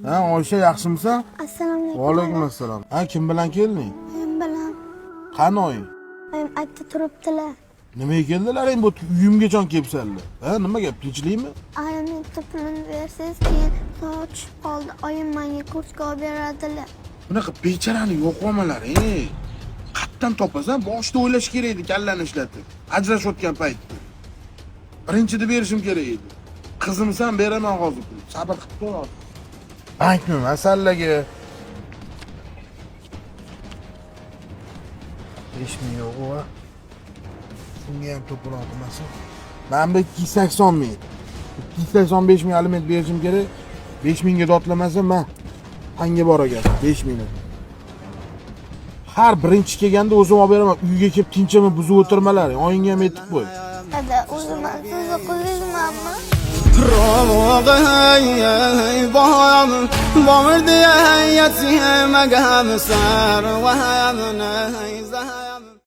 Ha, Oysha yaxshimisan? Assalomu alaykum. Va alaykum assalom. Ha, kim bilan kelding? Men bilan. Qani oy? Oyim aytdi turibdilar. Nimaga keldilar endi bu uyimgacha kelibsanlar? Ha, nima gap, tinchlikmi? Oyimning pulini bersangiz, keyin soat tushib qoldi. Oyim menga kurtka olib beradilar. Bunaqa bechorani yo'qolmalar, Qatdan topasan, boshda o'ylash kerak edi, kallani ishlatib. Ajrashayotgan paytda. Birinchida berishim kerak edi. Qizimsan, beraman hozir. Sabr qilib tur. Aytma, masallaga 5000 yo'q va shunga ham to'polon qilmasin. Men bu 280 ming. 285 ming aliment berishim kerak. 5000 ga dotlamasam men hanga bor ekan 5000 ni. Har birinchi kelganda o'zim olib beraman. Uyga kelib tinchimni buzib o'tirmalar. Oyingga ham aytib qo'y. Ada o'zim sizni qilmaymanmi? روغي بام بامر دي ياتي مقام سار وهم نهي زهر